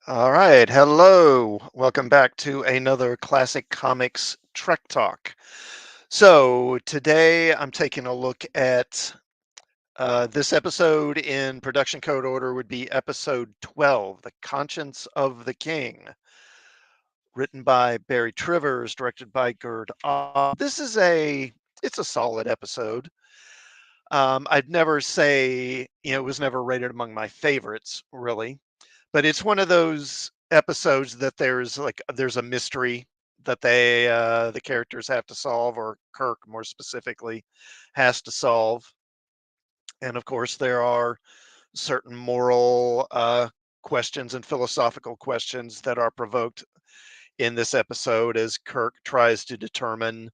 All right, hello. Welcome back to another Classic Comics Trek Talk. So today I'm taking a look at this episode in production code order would be episode 12, The Conscience of the King, written by Barry Trivers, directed by Gerd. It's a solid episode. I'd never say, it was never rated among my favorites, really. But it's one of those episodes that there's a mystery that the characters have to solve, or Kirk more specifically has to solve. And of course there are certain moral questions and philosophical questions that are provoked in this episode as Kirk tries to determine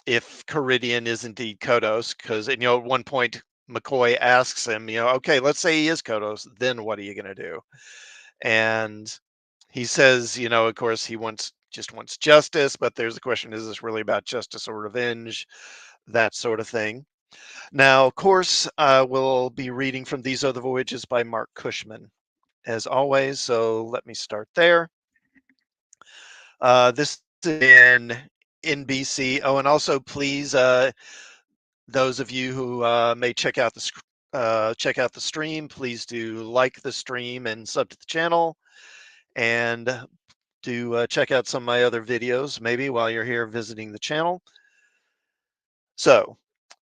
if Karidian is indeed Kodos, because at one point McCoy asks him, okay, let's say he is Kodos, then what are you going to do? And he says, of course, he just wants justice, but there's the question: is this really about justice or revenge? That sort of thing. Now, of course, we'll be reading from These Are the Voyages by Mark Cushman, as always. So let me start there. This is in NBC. Oh, and also please, those of you who may check out the stream, please do like the stream and sub to the channel, and to check out some of my other videos, maybe while you're here visiting the channel. So,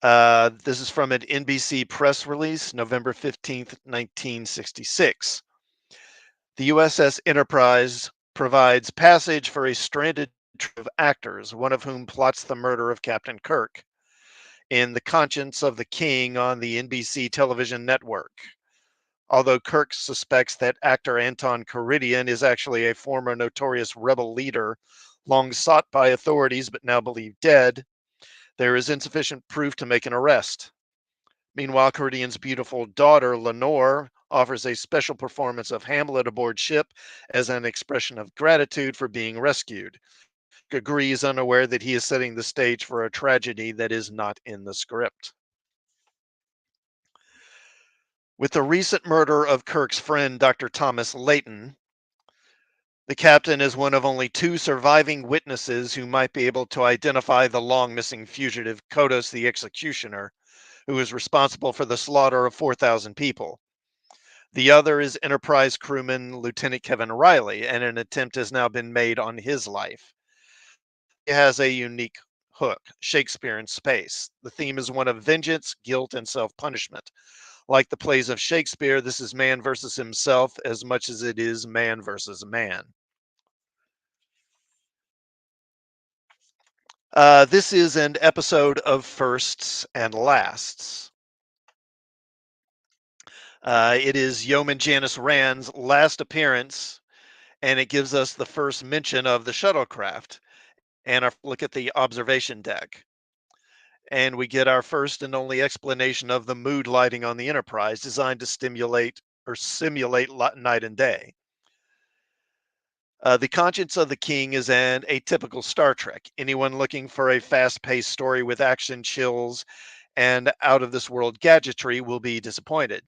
this is from an NBC press release, November 15th, 1966. The USS Enterprise provides passage for a stranded crew of actors, one of whom plots the murder of Captain Kirk in The Conscience of the King on the NBC television network. Although Kirk suspects that actor Anton Karidian is actually a former notorious rebel leader, long sought by authorities but now believed dead, there is insufficient proof to make an arrest. Meanwhile, Karidian's beautiful daughter, Lenore, offers a special performance of Hamlet aboard ship as an expression of gratitude for being rescued. Kirk agrees, unaware that he is setting the stage for a tragedy that is not in the script. With the recent murder of Kirk's friend, Dr. Thomas Layton, the captain is one of only two surviving witnesses who might be able to identify the long missing fugitive Kodos the Executioner, who is responsible for the slaughter of 4,000 people. The other is Enterprise crewman Lieutenant Kevin Riley, and an attempt has now been made on his life. It has a unique hook: Shakespeare in space. The theme is one of vengeance, guilt, and self punishment. Like the plays of Shakespeare, this is man versus himself as much as it is man versus man. This is an episode of Firsts and Lasts. It is Yeoman Janice Rand's last appearance, and it gives us the first mention of the shuttlecraft and a look at the observation deck. And we get our first and only explanation of the mood lighting on the Enterprise, designed to stimulate or simulate night and day. The Conscience of the King is an atypical Star Trek. Anyone looking for a fast-paced story with action, chills, and out-of-this-world gadgetry will be disappointed.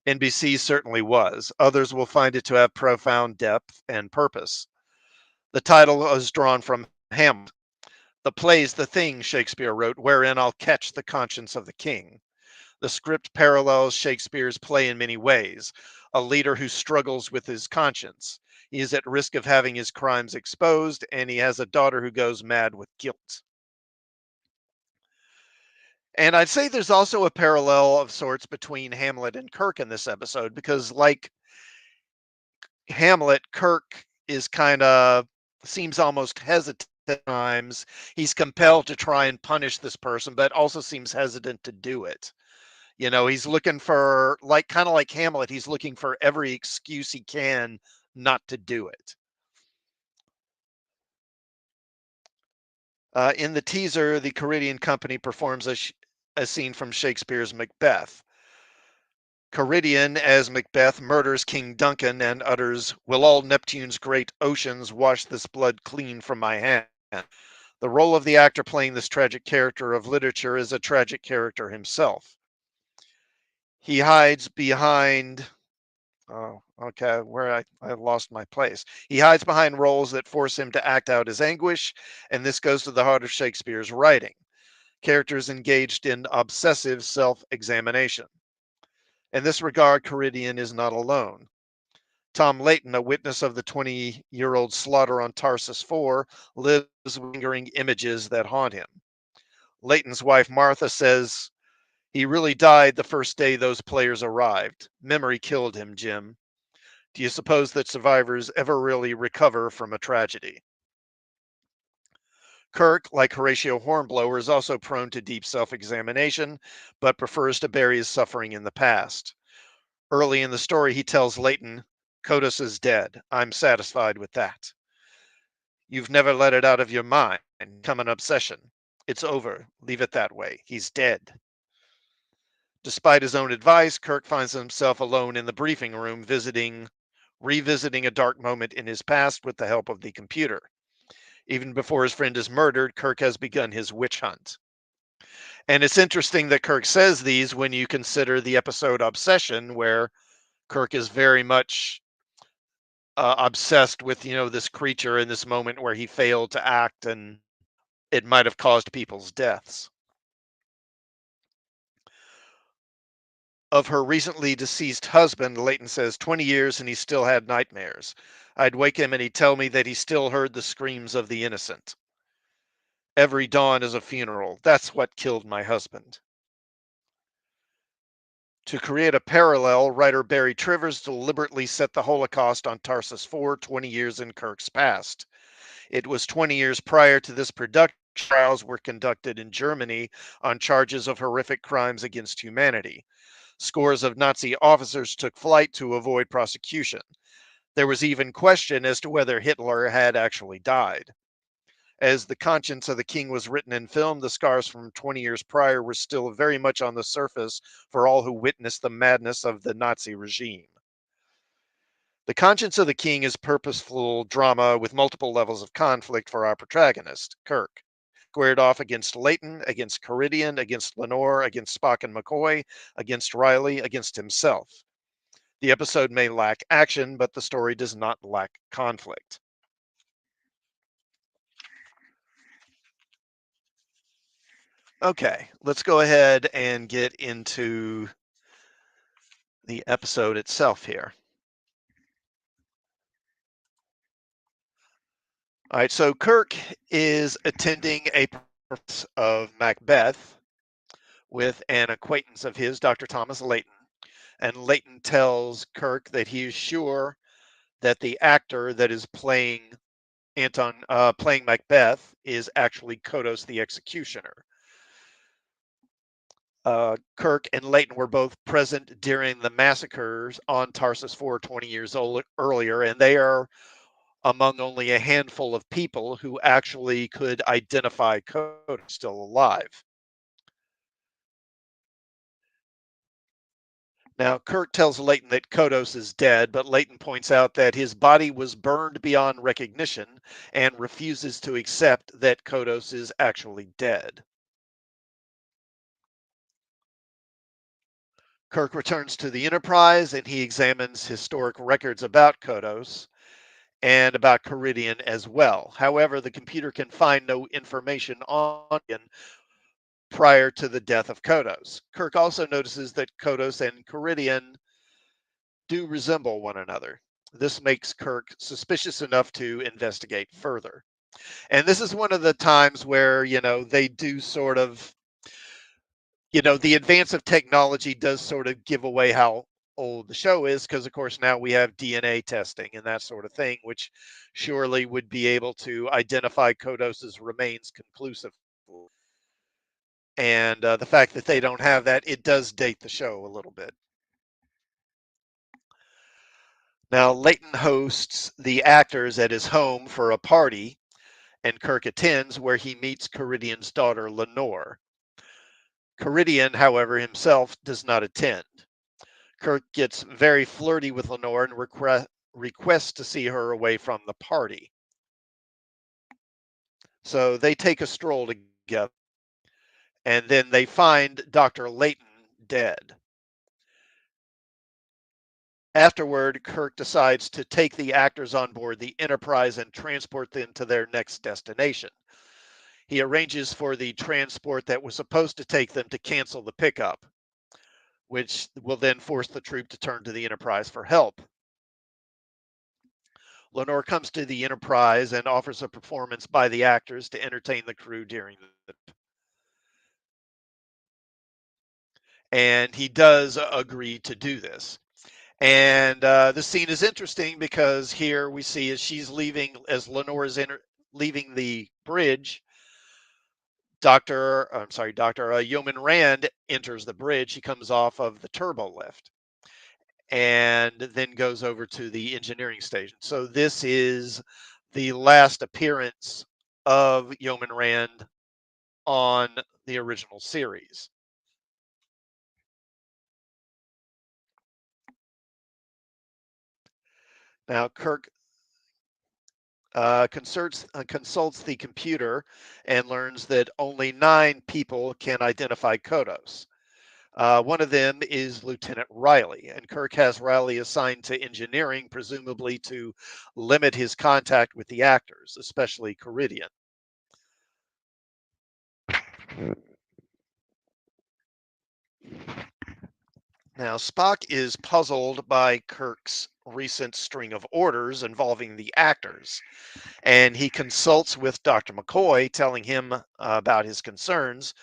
NBC certainly was. Others will find it to have profound depth and purpose. The title was drawn from Hamlet. The play's the thing, Shakespeare wrote, wherein I'll catch the conscience of the king. The script parallels Shakespeare's play in many ways. A leader who struggles with his conscience. He is at risk of having his crimes exposed, and he has a daughter who goes mad with guilt. And I'd say there's also a parallel of sorts between Hamlet and Kirk in this episode, because like Hamlet, Kirk is kind of seems almost hesitant at times. He's compelled to try and punish this person, but also seems hesitant to do it. He's looking for, like, kind of like Hamlet, he's looking for every excuse he can not to do it. In the teaser, the Karidian company performs a scene from Shakespeare's Macbeth. Karidian, as Macbeth, murders King Duncan and utters, "Will all Neptune's great oceans wash this blood clean from my hand?" The role of the actor playing this tragic character of literature is a tragic character himself. He hides behind Oh, okay. Where I lost my place. He hides behind roles that force him to act out his anguish, and this goes to the heart of Shakespeare's writing. Characters engaged in obsessive self examination. In this regard, Karidian is not alone. Tom Layton, a witness of the 20-year-old slaughter on Tarsus 4, lives with lingering images that haunt him. Layton's wife, Martha, says, "He really died the first day those players arrived. Memory killed him, Jim. Do you suppose that survivors ever really recover from a tragedy?" Kirk, like Horatio Hornblower, is also prone to deep self examination, but prefers to bury his suffering in the past. Early in the story, he tells Layton, "Kodos is dead. I'm satisfied with that. You've never let it out of your mind, become an obsession. It's over. Leave it that way. He's dead." Despite his own advice, Kirk finds himself alone in the briefing room, revisiting a dark moment in his past with the help of the computer. Even before his friend is murdered, Kirk has begun his witch hunt. And it's interesting that Kirk says these when you consider the episode Obsession, where Kirk is very much obsessed with, this creature in this moment where he failed to act and it might have caused people's deaths. Of her recently deceased husband, Layton says 20 years and he still had nightmares. I'd wake him and he'd tell me that he still heard the screams of the innocent. Every dawn is a funeral. That's what killed my husband. To create a parallel, writer Barry Trivers deliberately set the Holocaust on Tarsus 4 20 years in Kirk's past. It was 20 years prior to this production. Trials were conducted in Germany on charges of horrific crimes against humanity. Scores of Nazi officers took flight to avoid prosecution. There was even question as to whether Hitler had actually died. As The Conscience of the King was written and filmed, the scars from 20 years prior were still very much on the surface for all who witnessed the madness of the Nazi regime. The Conscience of the King is purposeful drama with multiple levels of conflict for our protagonist, Kirk. Squared off against Layton, against Karidian, against Lenore, against Spock and McCoy, against Riley, against himself. The episode may lack action, but the story does not lack conflict. Okay, let's go ahead and get into the episode itself here. All right, so Kirk is attending a performance of Macbeth with an acquaintance of his, Dr. Thomas Layton. And Layton tells Kirk that he is sure that the actor that is playing Macbeth is actually Kodos the Executioner. Kirk and Layton were both present during the massacres on Tarsus 4 20 years earlier, and they are among only a handful of people who actually could identify Kodos still alive. Now, Kirk tells Layton that Kodos is dead, but Layton points out that his body was burned beyond recognition and refuses to accept that Kodos is actually dead. Kirk returns to the Enterprise and he examines historic records about Kodos and about Karidian as well. However, the computer can find no information on him prior to the death of Kodos. Kirk also notices that Kodos and Karidian do resemble one another. This makes Kirk suspicious enough to investigate further. And this is one of the times where, they do sort of, the advance of technology does sort of give away how old the show is because, of course, now we have DNA testing and that sort of thing, which surely would be able to identify Kodos's remains conclusively. And the fact that they don't have that, it does date the show a little bit. Now, Layton hosts the actors at his home for a party, and Kirk attends where he meets Karidian's daughter, Lenore. Karidian, however, himself does not attend. Kirk gets very flirty with Lenore and requests to see her away from the party. So they take a stroll together, and then they find Dr. Layton dead. Afterward, Kirk decides to take the actors on board the Enterprise and transport them to their next destination. He arranges for the transport that was supposed to take them to cancel the pickup, which will then force the troop to turn to the Enterprise for help. Lenore comes to the Enterprise and offers a performance by the actors to entertain the crew during the and he does agree to do this. And the scene is interesting because here we see as she's leaving, as Lenore is leaving the bridge, Dr. Yeoman Rand enters the bridge. He comes off of the turbo lift and then goes over to the engineering station. So this is the last appearance of Yeoman Rand on the original series. Now, Kirk consults the computer and learns that only 9 people can identify Kodos. One of them is Lieutenant Riley, and Kirk has Riley assigned to engineering, presumably to limit his contact with the actors, especially Karidian. Now, Spock is puzzled by Kirk's recent string of orders involving the actors, and he consults with Dr. McCoy, telling him about his concerns.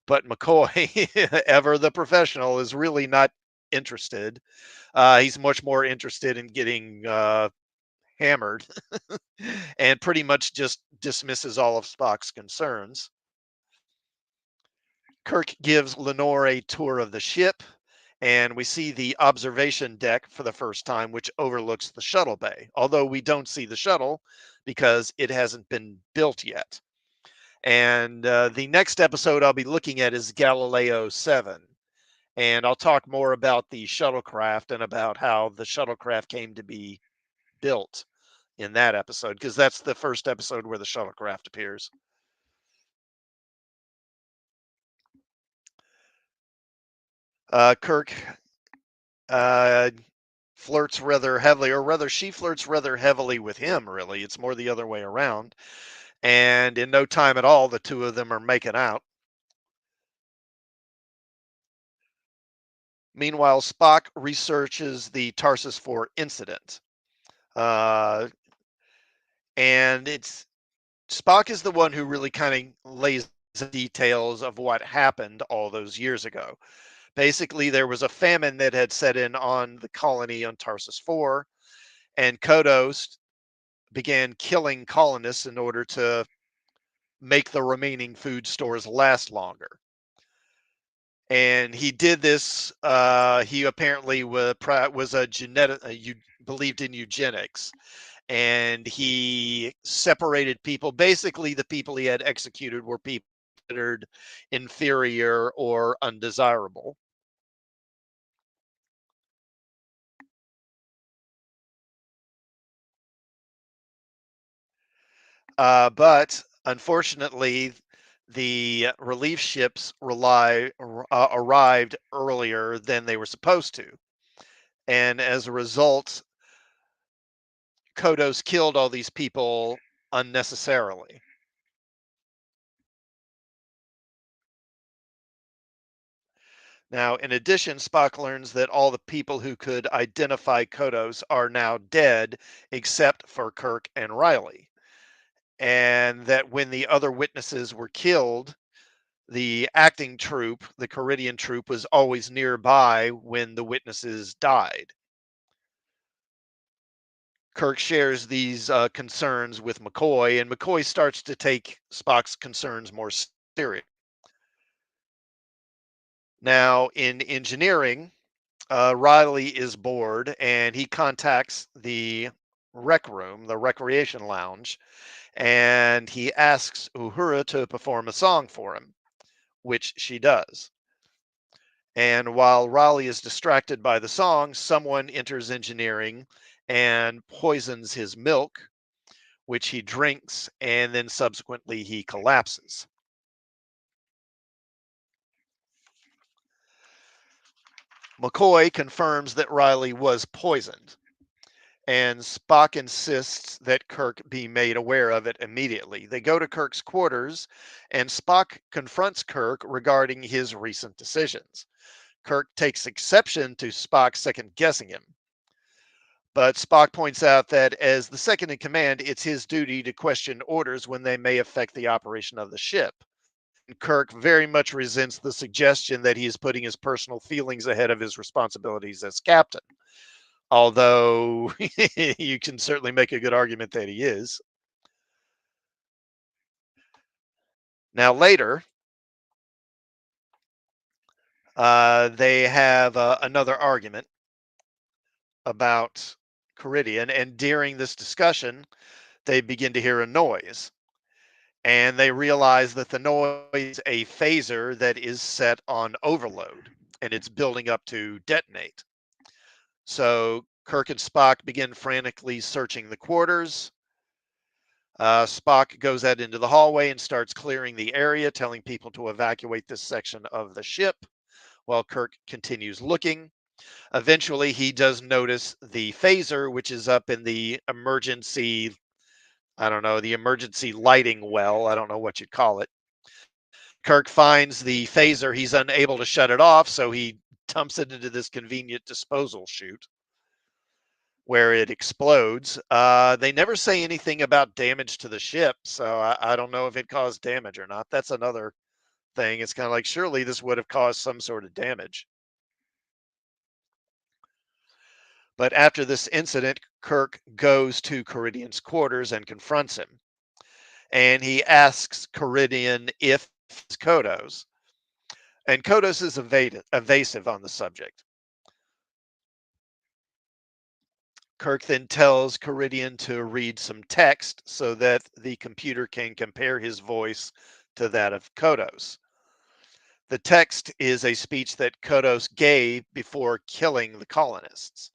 But McCoy, ever the professional, is really not interested. He's much more interested in getting hammered and pretty much just dismisses all of Spock's concerns. Kirk gives Lenore a tour of the ship, and we see the observation deck for the first time, which overlooks the shuttle bay, although we don't see the shuttle because it hasn't been built yet. And the next episode I'll be looking at is Galileo 7. And I'll talk more about the shuttlecraft and about how the shuttlecraft came to be built in that episode, because that's the first episode where the shuttlecraft appears. Kirk uh, flirts rather heavily, or rather, she flirts rather heavily with him, really. It's more the other way around. And in no time at all, the two of them are making out. Meanwhile, Spock researches the Tarsus 4 incident. Uh, and it's Spock is the one who really kind of lays the details of what happened all those years ago. Basically, there was a famine that had set in on the colony on Tarsus 4, and Kodos began killing colonists in order to make the remaining food stores last longer. And he did this. He apparently was a genetic, believed in eugenics, and he separated people. Basically, the people he had executed were people considered inferior or undesirable. But unfortunately, the relief ships arrived earlier than they were supposed to. And as a result, Kodos killed all these people unnecessarily. Now, in addition, Spock learns that all the people who could identify Kodos are now dead, except for Kirk and Riley. And that when the other witnesses were killed, the acting troop, the Karidian troop, was always nearby when the witnesses died. Kirk shares these concerns with McCoy, and McCoy starts to take Spock's concerns more seriously. Now, in engineering, Riley is bored and he contacts the rec room, the recreation lounge, and he asks Uhura to perform a song for him, which she does. And while Raleigh is distracted by the song, someone enters engineering and poisons his milk, which he drinks, and then subsequently he collapses. McCoy confirms that Riley was poisoned, and Spock insists that Kirk be made aware of it immediately. They go to Kirk's quarters, and Spock confronts Kirk regarding his recent decisions. Kirk takes exception to Spock second guessing him. But Spock points out that as the second in command, it's his duty to question orders when they may affect the operation of the ship. Kirk very much resents the suggestion that he is putting his personal feelings ahead of his responsibilities as captain. Although you can certainly make a good argument that he is. Now, later, they have another argument about Karidian, and during this discussion, they begin to hear a noise. And they realize that the noise is a phaser that is set on overload and it's building up to detonate. So Kirk and Spock begin frantically searching the quarters. Spock goes out into the hallway and starts clearing the area, telling people to evacuate this section of the ship while Kirk continues looking. Eventually, he does notice the phaser, which is up in the emergency, I don't know, the emergency lighting well. I don't know what you'd call it. Kirk finds the phaser. He's unable to shut it off, so he dumps it into this convenient disposal chute where it explodes. They never say anything about damage to the ship, so I don't know if it caused damage or not. That's another thing. It's kind of like, surely this would have caused some sort of damage. But after this incident, Kirk goes to Karidian's quarters and confronts him. And he asks Karidian if it's Kodos. And Kodos is evasive on the subject. Kirk then tells Karidian to read some text so that the computer can compare his voice to that of Kodos. The text is a speech that Kodos gave before killing the colonists.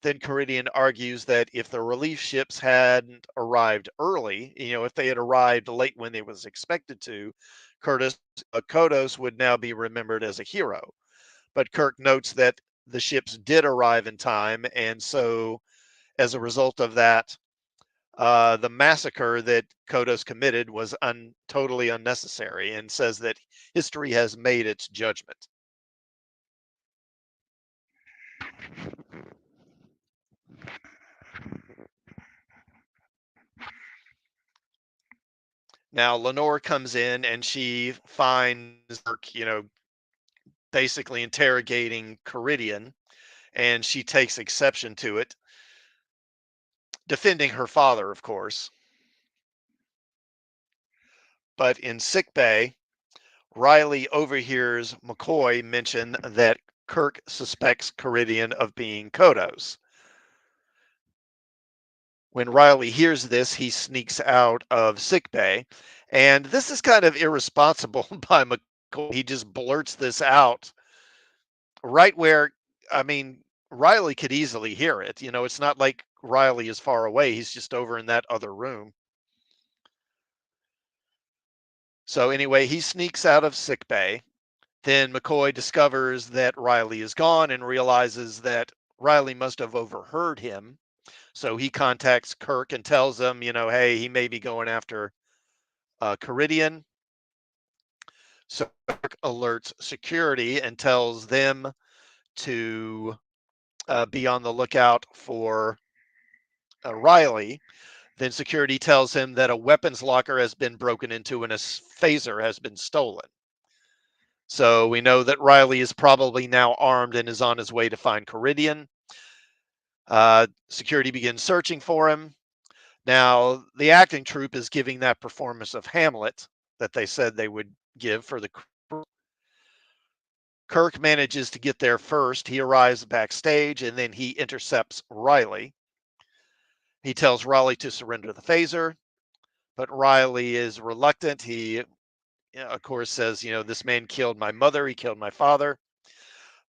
Then Karidian argues that if the relief ships hadn't arrived early, if they had arrived late when they was expected to, Kodos would now be remembered as a hero. But Kirk notes that the ships did arrive in time, and so as a result of that, the massacre that Kodos committed was totally unnecessary, and says that history has made its judgment. Now, Lenore comes in and she finds Kirk, basically interrogating Karidian, and she takes exception to it, defending her father, of course. But in sickbay, Riley overhears McCoy mention that Kirk suspects Karidian of being Kodos. When Riley hears this, he sneaks out of sickbay, and this is kind of irresponsible by McCoy. He just blurts this out right where, I mean, Riley could easily hear it. It's not like Riley is far away. He's just over in that other room. So anyway, he sneaks out of sickbay. Then McCoy discovers that Riley is gone and realizes that Riley must have overheard him. So he contacts Kirk and tells him, hey, he may be going after Karidian. So Kirk alerts security and tells them to be on the lookout for Riley. Then security tells him that a weapons locker has been broken into and a phaser has been stolen. So we know that Riley is probably now armed and is on his way to find Karidian. Security begins searching for him. Now, the acting troupe is giving that performance of Hamlet that they said they would give for the crew. Kirk manages to get there first. He arrives backstage and then he intercepts Riley. He tells Riley to surrender the phaser, but Riley is reluctant. He, of course, says, this man killed my mother, he killed my father.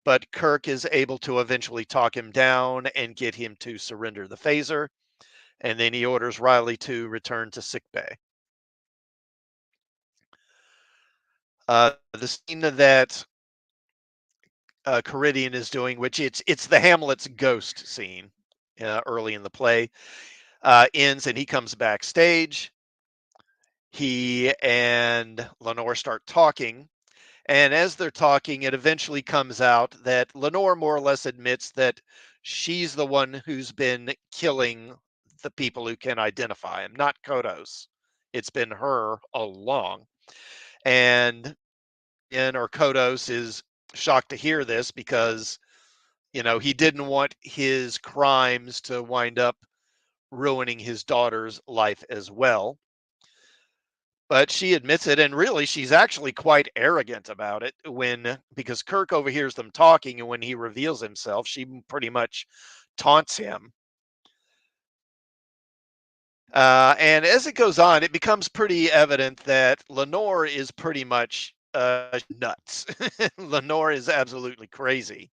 But Kirk is able to eventually talk him down and get him to surrender the phaser. And then he orders Riley to return to sickbay. The scene that Karidian is doing, which it's the Hamlet's ghost scene early in the play, ends and he comes backstage. He and Lenore start talking. And as they're talking, it eventually comes out that Lenore more or less admits that she's the one who's been killing the people who can identify him, not Kodos. It's been her all along. And or Kodos is shocked to hear this because, he didn't want his crimes to wind up ruining his daughter's life as well. But she admits it, and really, she's actually quite arrogant about it because Kirk overhears them talking, and when he reveals himself, she pretty much taunts him. And as it goes on, it becomes pretty evident that Lenore is pretty much nuts. Lenore is absolutely crazy.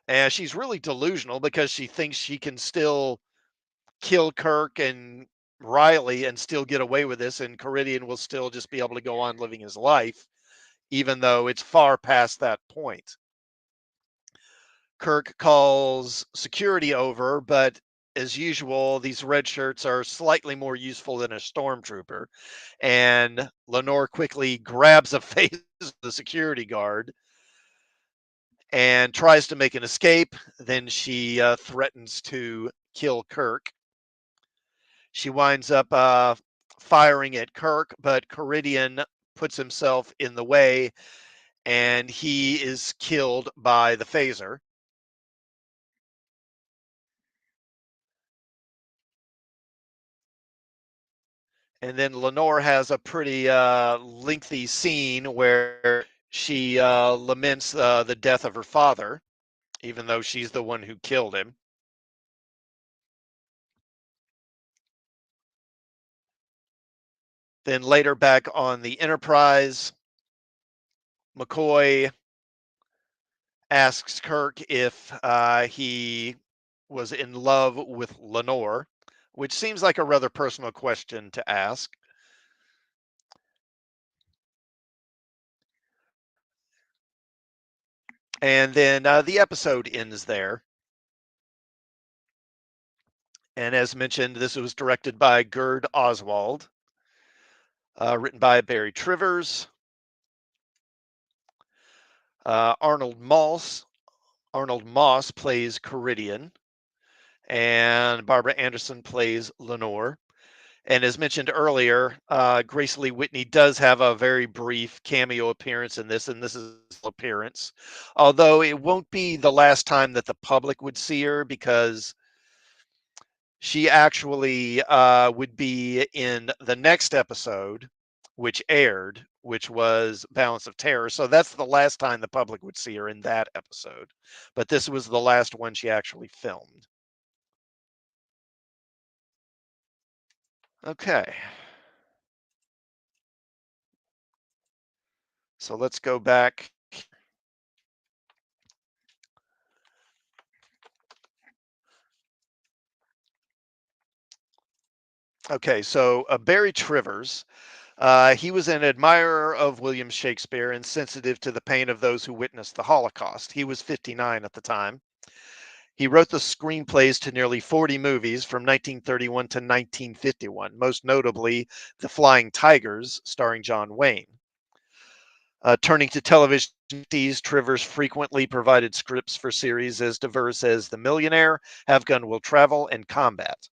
And she's really delusional because she thinks she can still kill Kirk and Riley and still get away with this, and Karidian will still just be able to go on living his life, even though it's far past that point. Kirk calls security over, but as usual, these red shirts are slightly more useful than a stormtrooper. And Lenore quickly grabs a face of the security guard and tries to make an escape. Then she threatens to kill Kirk. She winds up firing at Kirk, but Karidian puts himself in the way and he is killed by the phaser. And then Lenore has a pretty lengthy scene where she laments the death of her father, even though she's the one who killed him. Then later back on the Enterprise, McCoy asks Kirk if he was in love with Lenore, which seems like a rather personal question to ask. And then the episode ends there. And as mentioned, this was directed by Gerd Oswald, written by Barry Trivers, Arnold Moss. Arnold Moss plays Karidian, and Barbara Anderson plays Lenore. And as mentioned earlier, Grace Lee Whitney does have a very brief cameo appearance in this, and this is appearance. Although it won't be the last time that the public would see her because she actually would be in the next episode, which aired, which was Balance of Terror. So that's the last time the public would see her in that episode. But this was the last one she actually filmed. Okay. So let's go back. Okay, so Barry Trivers, he was an admirer of William Shakespeare and sensitive to the pain of those who witnessed the Holocaust. He was 59 at the time. He wrote the screenplays to nearly 40 movies from 1931 to 1951, most notably The Flying Tigers, starring John Wayne. Turning to television, Trivers frequently provided scripts for series as diverse as The Millionaire, Have Gun Will Travel, and Combat.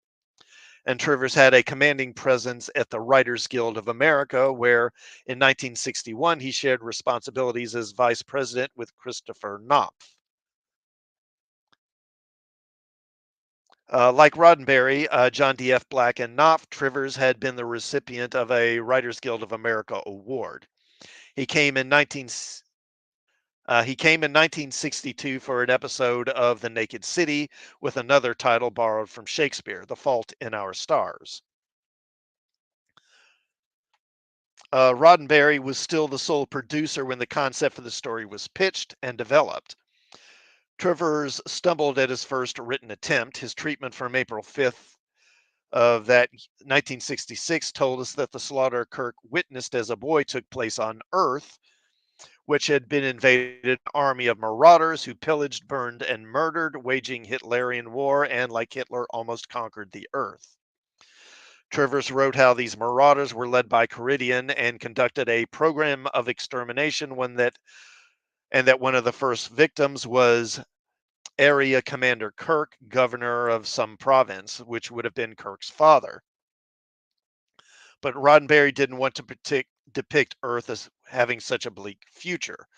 And Trivers had a commanding presence at the Writers Guild of America, where in 1961 he shared responsibilities as vice president with Christopher Knopf. Like Roddenberry, John D.F. Black, and Knopf, Trivers had been the recipient of a Writers Guild of America award. He came in 1962 for an episode of The Naked City with another title borrowed from Shakespeare, The Fault in Our Stars. Roddenberry was still the sole producer when the concept for the story was pitched and developed. Trivers stumbled at his first written attempt. His treatment from April 5th of that 1966 told us that the slaughter Kirk witnessed as a boy took place on Earth, which had been invaded an army of marauders who pillaged, burned, and murdered, waging Hitlerian war and, like Hitler, almost conquered the earth. Trivers wrote how these marauders were led by Karidian and conducted a program of extermination and that one of the first victims was Area Commander Kirk, governor of some province, which would have been Kirk's father. But Roddenberry didn't want to depict Earth as having such a bleak future,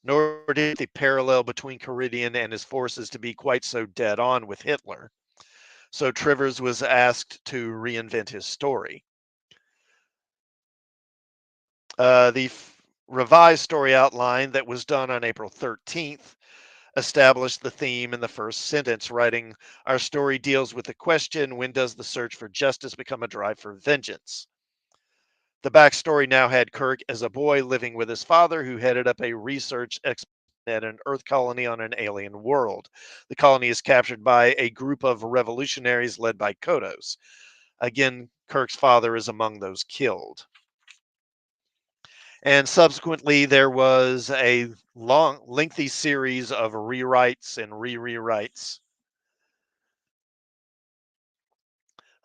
nor did the parallel between Karidian and his forces to be quite so dead on with Hitler. So Trivers was asked to reinvent his story. The revised story outline that was done on April 13th established the theme in the first sentence, writing, "Our story deals with the question, when does the search for justice become a drive for vengeance?" The backstory now had Kirk as a boy living with his father, who headed up a research expedition at an Earth colony on an alien world. The colony is captured by a group of revolutionaries led by Kodos. Again, Kirk's father is among those killed. And subsequently, there was a lengthy series of rewrites and rewrites.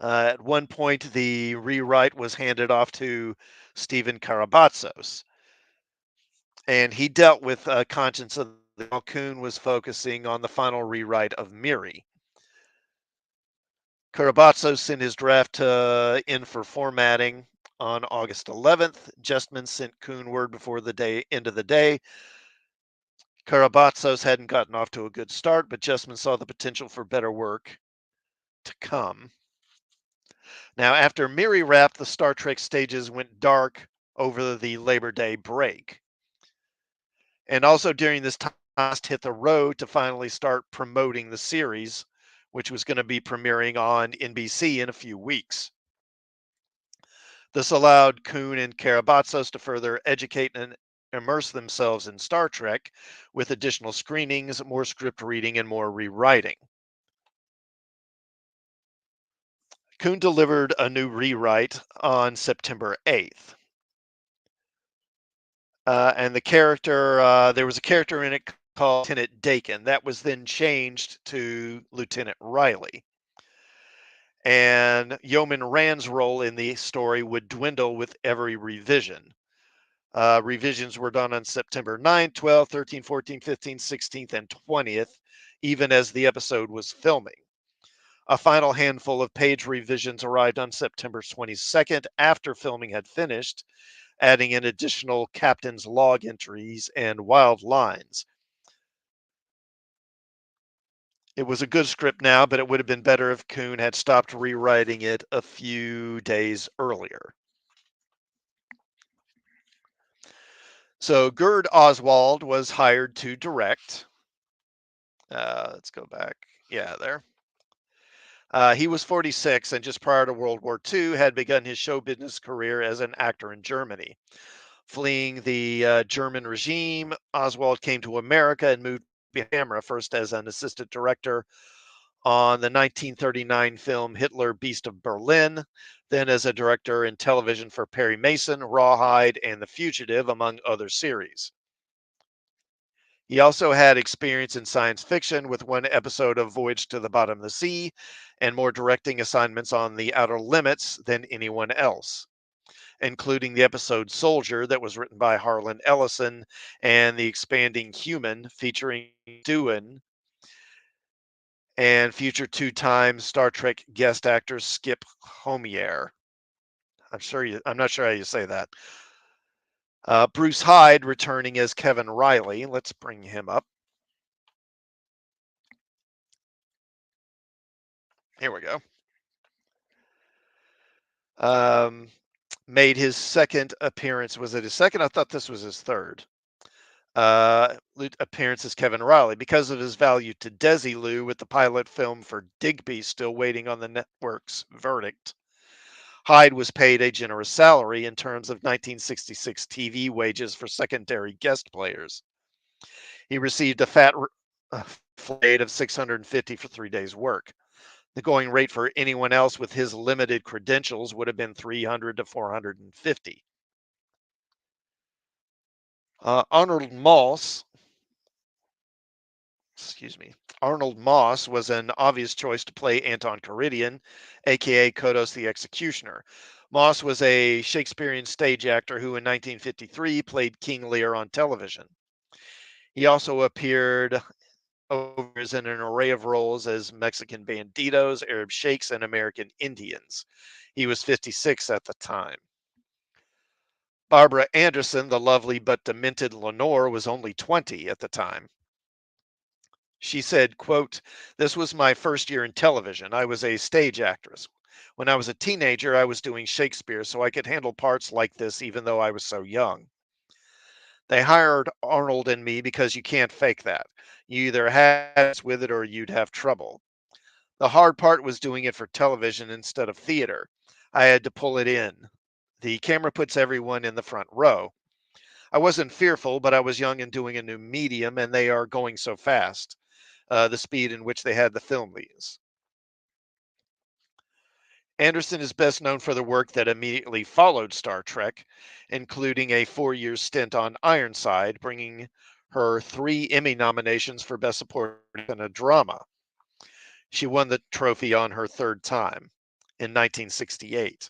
At one point, the rewrite was handed off to Stephen Karabatsos, and he dealt with conscience of the Coon was focusing on the final rewrite of Miri. Karabatsos sent his draft in for formatting on August 11th. Justman sent Kuhn word before the end of the day. Karabatsos hadn't gotten off to a good start, but Justman saw the potential for better work to come. Now, after Miri wrapped, the Star Trek stages went dark over the Labor Day break. And also during this time, hit the road to finally start promoting the series, which was going to be premiering on NBC in a few weeks. This allowed Kuhn and Karabatsos to further educate and immerse themselves in Star Trek with additional screenings, more script reading, and more rewriting. Kuhn delivered a new rewrite on September 8th. And there was a character in it called Lieutenant Dakin. That was then changed to Lieutenant Riley. And Yeoman Rand's role in the story would dwindle with every revision. Revisions were done on September 9th, 12th, 13th, 14th, 15th, 16th, and 20th, even as the episode was filming. A final handful of page revisions arrived on September 22nd after filming had finished, adding in additional captain's log entries and wild lines. It was a good script now, but it would have been better if Kuhn had stopped rewriting it a few days earlier. So Gerd Oswald was hired to direct. Let's go back. Yeah, there. He was 46 and just prior to World War II had begun his show business career as an actor in Germany. Fleeing the German regime, Oswald came to America and moved behind the camera, first as an assistant director on the 1939 film Hitler, Beast of Berlin, then as a director in television for Perry Mason, Rawhide, and The Fugitive, among other series. He also had experience in science fiction with one episode of Voyage to the Bottom of the Sea and more directing assignments on The Outer Limits than anyone else, including the episode Soldier that was written by Harlan Ellison and The Expanding Human featuring Doohan and future two-time Star Trek guest actor Skip Homeier. I'm not sure how you say that. Bruce Hyde returning as Kevin Riley. Let's bring him up. Here we go. Made his second appearance. Was it his second? I thought this was his third. Appearance as Kevin Riley because of his value to Desilu, with the pilot film for Digby still waiting on the network's verdict. Hyde was paid a generous salary in terms of 1966 TV wages for secondary guest players. He received a fat rate of $650 for 3 days' work. The going rate for anyone else with his limited credentials would have been $300 to $450. Arnold Moss, excuse me, Arnold Moss was an obvious choice to play Anton Karidian, aka Kodos the Executioner. Moss was a Shakespearean stage actor who in 1953 played King Lear on television. He also appeared over in an array of roles as Mexican banditos, Arab sheiks, and American Indians. He was 56 at the time. Barbara Anderson, the lovely but demented Lenore, was only 20 at the time. She said, quote, "This was my first year in television. I was a stage actress. When I was a teenager, I was doing Shakespeare, so I could handle parts like this even though I was so young. They hired Arnold and me because you can't fake that. You either had it with it or you'd have trouble. The hard part was doing it for television instead of theater. I had to pull it in. The camera puts everyone in the front row. I wasn't fearful, but I was young and doing a new medium, and they are going so fast, the speed in which they had the film these. Anderson is best known for the work that immediately followed Star Trek, including a 4 year stint on Ironside, bringing her 3 Emmy nominations for Best Supporting in a Drama. She won the trophy on her third time in 1968.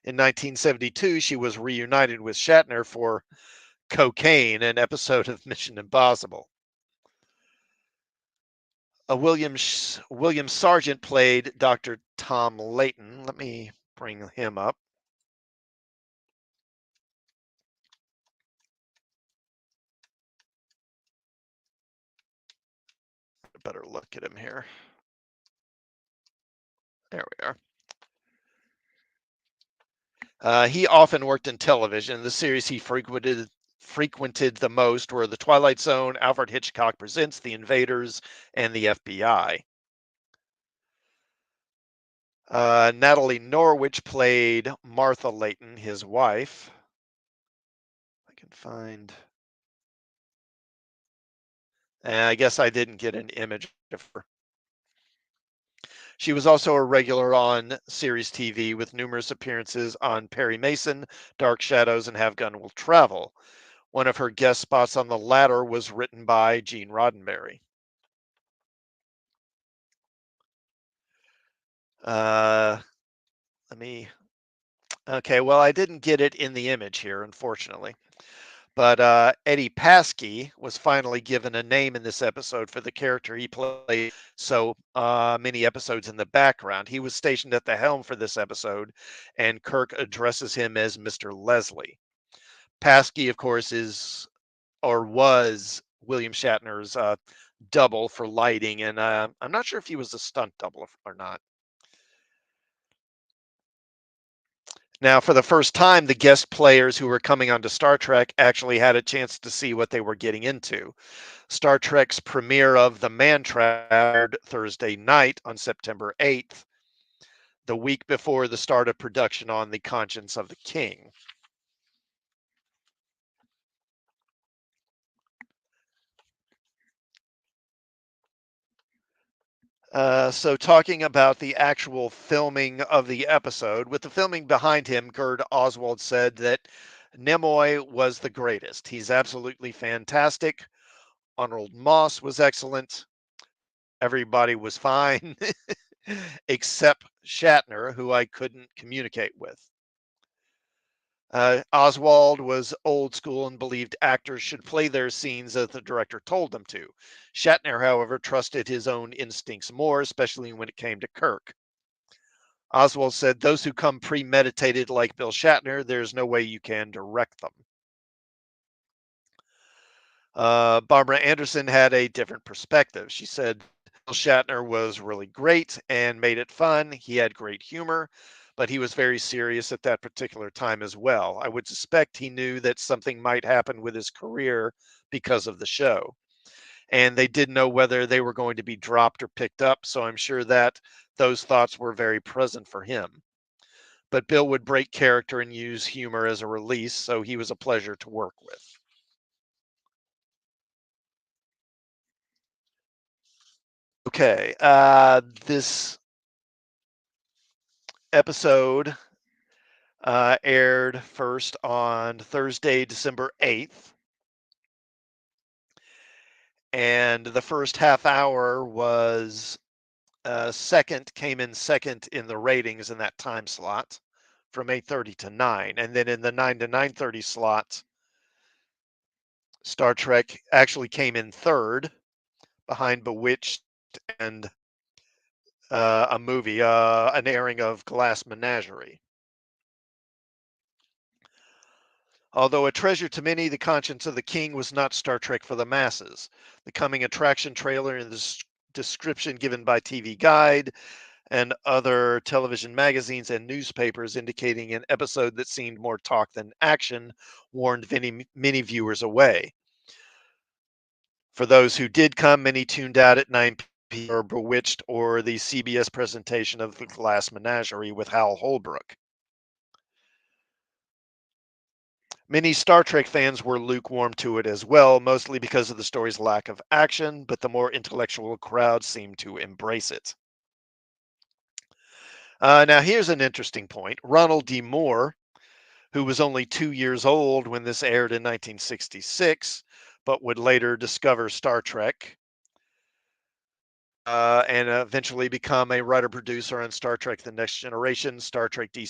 In 1972, she was reunited with Shatner for Cocaine, an episode of Mission Impossible. William Sargent played Dr. Tom Layton. Let me bring him up. Better look at him here. There we are. He often worked in television. The series he frequented the most were The Twilight Zone, Alfred Hitchcock Presents, The Invaders, and The FBI. Natalie Norwich played Martha Layton, his wife. I can find. I guess I didn't get an image of her. She was also a regular on series TV with numerous appearances on Perry Mason, Dark Shadows, and Have Gun Will Travel. One of her guest spots on the latter was written by Gene Roddenberry. Uh, let me. Okay, well, I didn't get it in the image here, unfortunately. But Eddie Paskey was finally given a name in this episode for the character he played so many episodes in the background. He was stationed at the helm for this episode, and Kirk addresses him as Mr. Leslie. Paskey, of course, is or was William Shatner's double for lighting, and I'm not sure if he was a stunt double or not. Now, for the first time, the guest players who were coming onto Star Trek actually had a chance to see what they were getting into. Star Trek's premiere of The Man Trap aired Thursday night on September 8th, the week before the start of production on The Conscience of the King. So, talking about the actual filming of the episode, with the filming behind him, Gerd Oswald said that Nimoy was the greatest. He's absolutely fantastic. Arnold Moss was excellent. Everybody was fine except Shatner, who I couldn't communicate with. Oswald was old school and believed actors should play their scenes as the director told them to. Shatner, however, trusted his own instincts more, especially when it came to Kirk. Oswald said, "Those who come premeditated like Bill Shatner, there's no way you can direct them." Barbara Anderson had a different perspective. She said, Bill Shatner was really great and made it fun. He had great humor, but he was very serious at that particular time as well. I would suspect he knew that something might happen with his career because of the show. And they didn't know whether they were going to be dropped or picked up, so I'm sure that those thoughts were very present for him. But Bill would break character and use humor as a release, so he was a pleasure to work with. Okay, this episode aired first on Thursday, December 8th. and the first half hour was second, came in second in the ratings in that time slot from 8:30 to 9, and then in the 9 to 9:30 slot, Star Trek actually came in third behind Bewitched and a movie, an airing of Glass Menagerie. Although a treasure to many, The Conscience of the King was not Star Trek for the masses. The coming attraction trailer and the description given by TV Guide and other television magazines and newspapers indicating an episode that seemed more talk than action warned many viewers away. For those who did come, many tuned out at 9 p.m. or Bewitched or the CBS presentation of The Glass Menagerie with Hal Holbrook. Many Star Trek fans were lukewarm to it as well, mostly because of the story's lack of action, but the more intellectual crowd seemed to embrace it. Now, here's an interesting point. Ronald D. Moore, who was only 2 years old when this aired in 1966, but would later discover Star Trek and eventually become a writer producer on Star Trek The Next Generation, Star Trek Deep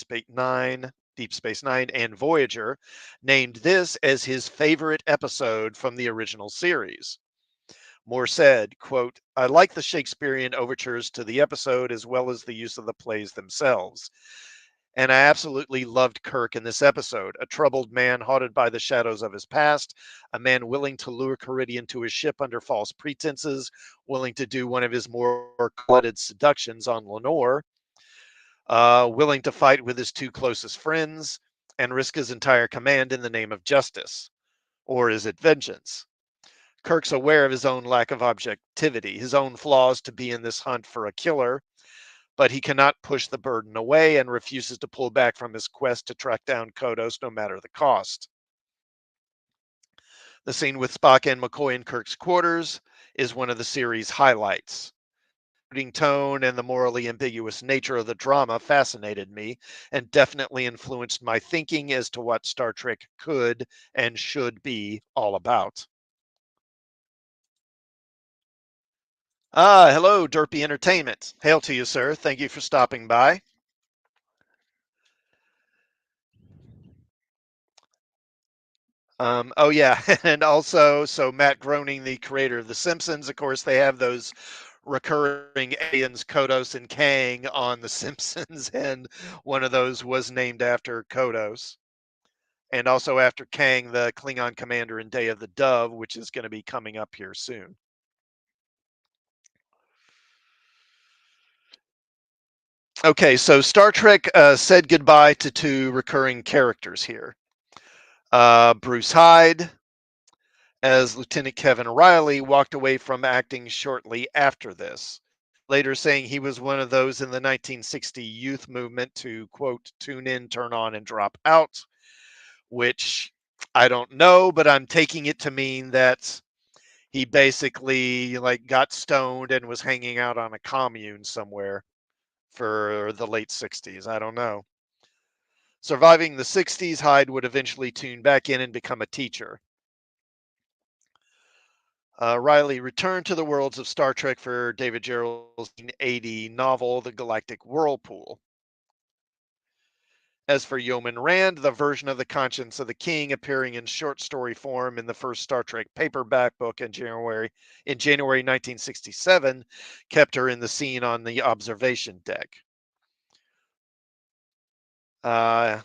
Space Nine, and Voyager, named this as his favorite episode from the original series. Moore said, quote, "I like the Shakespearean overtures to the episode as well as the use of the plays themselves. And I absolutely loved Kirk in this episode, a troubled man haunted by the shadows of his past, a man willing to lure Karidian to his ship under false pretenses, willing to do one of his more blooded seductions on Lenore, willing to fight with his two closest friends, and risk his entire command in the name of justice. Or is it vengeance? Kirk's aware of his own lack of objectivity, his own flaws to be in this hunt for a killer, but he cannot push the burden away and refuses to pull back from his quest to track down Kodos no matter the cost. The scene with Spock and McCoy in Kirk's quarters is one of the series' highlights. The brooding tone and the morally ambiguous nature of the drama fascinated me and definitely influenced my thinking as to what Star Trek could and should be all about. Hello, Derpy Entertainment. Hail to you, sir. Thank you for stopping by. Oh yeah, and also, so Matt Groening, the creator of The Simpsons, of course, they have those recurring aliens, Kodos and Kang, on The Simpsons, and one of those was named after Kodos, and also after Kang, the Klingon commander in Day of the Dove, which is going to be coming up here soon. Okay, so Star Trek said goodbye to two recurring characters here. Bruce Hyde, as Lieutenant Kevin Riley, walked away from acting shortly after this, later saying he was one of those in the 1960 youth movement to, quote, tune in, turn on, and drop out, which I don't know, but I'm taking it to mean that he basically like got stoned and was hanging out on a commune somewhere for the late 60s. I don't know. Surviving the 60s, Hyde would eventually tune back in and become a teacher. Riley returned to the worlds of Star Trek for David Gerrold's 1980 novel, The Galactic Whirlpool. As for Yeoman Rand, the version of The Conscience of the King appearing in short story form in the first Star Trek paperback book in January 1967, kept her in the scene on the observation deck. Uh,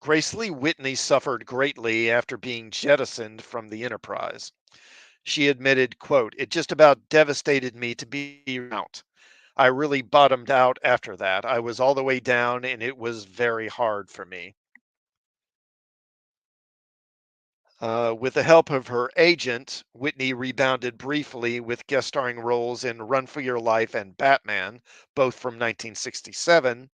Grace Lee Whitney suffered greatly after being jettisoned from the Enterprise. She admitted, quote, "It just about devastated me to be out. I really bottomed out after that. I was all the way down and it was very hard for me." With the help of her agent, Whitney rebounded briefly with guest starring roles in Run for Your Life and Batman, both from 1967,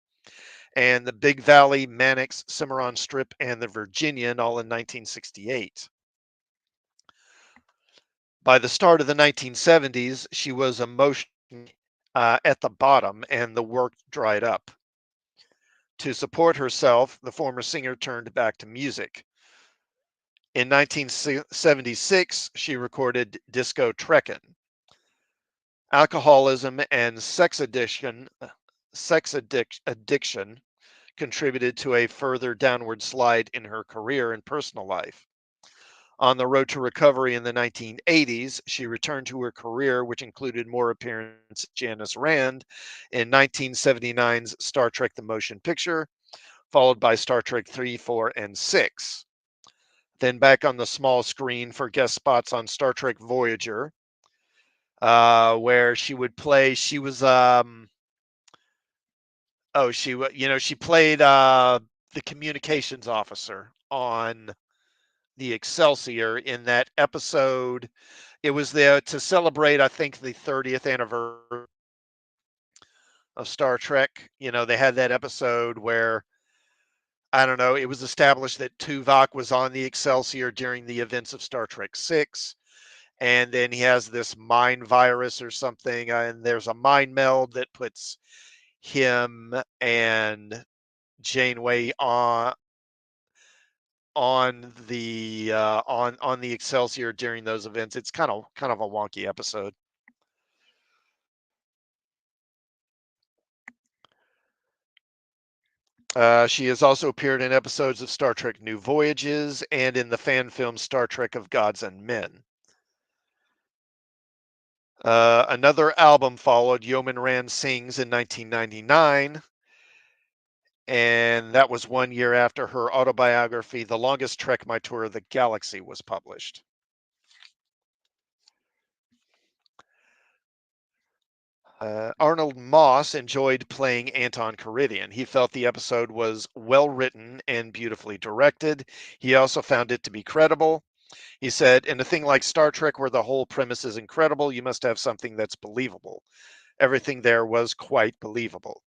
and The Big Valley, Mannix, Cimarron Strip, and The Virginian, all in 1968. By the start of the 1970s, she was emotionally at the bottom and the work dried up. To support herself, the former singer turned back to music. In 1976, she recorded Disco Trekkin'. Alcoholism and sex addiction contributed to a further downward slide in her career and personal life. On the road to recovery in the 1980s, she returned to her career, which included more appearances as Janice Rand in 1979's Star Trek The Motion Picture, followed by Star Trek 3, 4, and 6. Then back on the small screen for guest spots on Star Trek Voyager, where she would play. She was, she played the communications officer on the Excelsior in that episode. It was there to celebrate, I think, the 30th anniversary of Star Trek. They had that episode where, I don't know, it was established that Tuvok was on the Excelsior during the events of Star Trek 6. And then he has this mind virus or something, and there's a mind meld that puts him and Janeway on the Excelsior during those events. It's kind of a wonky episode. She has also appeared in episodes of Star Trek New Voyages and in the fan film Star Trek of Gods and Men. Another album followed, Yeoman Rand Sings, in 1999, and that was 1 year after her autobiography, The Longest Trek, My Tour of the Galaxy, was published. Arnold Moss enjoyed playing Anton Karidian. He felt the episode was well written and beautifully directed. He also found it to be credible. He said, in a thing like Star Trek, where the whole premise is incredible, you must have something that's believable. Everything there was quite believable.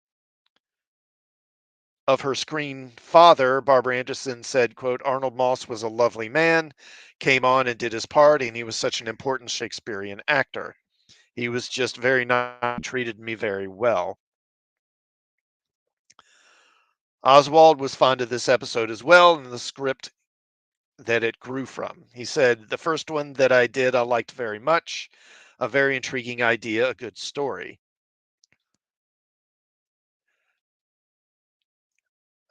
Of her screen father, Barbara Anderson said, quote, Arnold Moss was a lovely man, came on and did his part, and he was such an important Shakespearean actor. He was just very nice, treated me very well. Oswald was fond of this episode as well, and the script that it grew from. He said, the first one that I did, I liked very much. A very intriguing idea, a good story.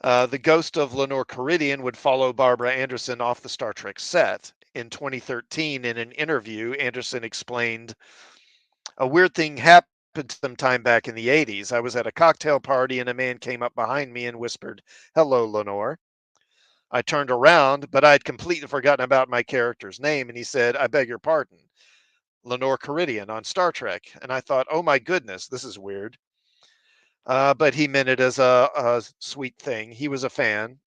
The ghost of Lenore Karidian would follow Barbara Anderson off the Star Trek set. In 2013, in an interview, Anderson explained, a weird thing happened sometime back in the 80s. I was at a cocktail party and a man came up behind me and whispered, hello, Lenore. I turned around, but I'd completely forgotten about my character's name, and he said, I beg your pardon, Lenore Karidian on Star Trek. And I thought, oh my goodness, this is weird. But he meant it as a sweet thing. He was a fan.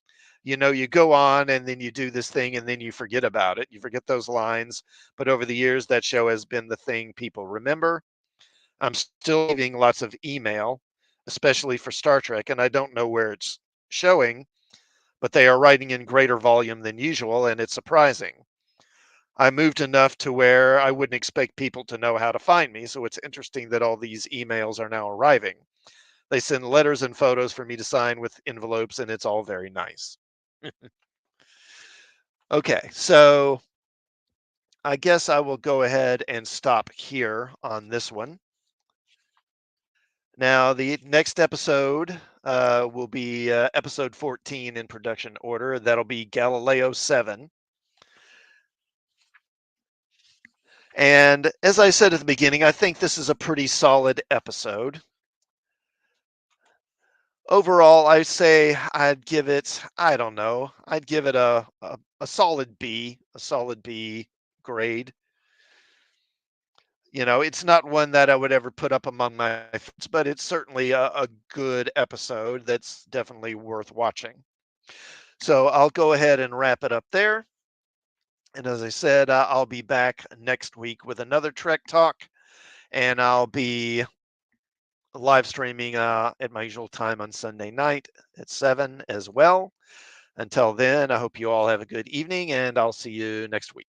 You go on and then you do this thing and then you forget about it. You forget those lines. But over the years, that show has been the thing people remember. I'm still getting lots of email, especially for Star Trek, and I don't know where it's showing, but they are writing in greater volume than usual, and it's surprising. I moved enough to where I wouldn't expect people to know how to find me, so it's interesting that all these emails are now arriving. They send letters and photos for me to sign with envelopes, and it's all very nice. Okay, so I guess I will go ahead and stop here on this one. Now, the next episode will be episode 14 in production order. That'll be Galileo 7. And as I said at the beginning, I think this is a pretty solid episode. Overall, I say I'd give it, I don't know, I'd give it a solid B, a solid B grade. It's not one that I would ever put up among my favorites, but it's certainly a good episode that's definitely worth watching. So I'll go ahead and wrap it up there. And as I said, I'll be back next week with another Trek Talk, and I'll be live streaming at my usual time on Sunday night at 7 as well. Until then, I hope you all have a good evening, and I'll see you next week.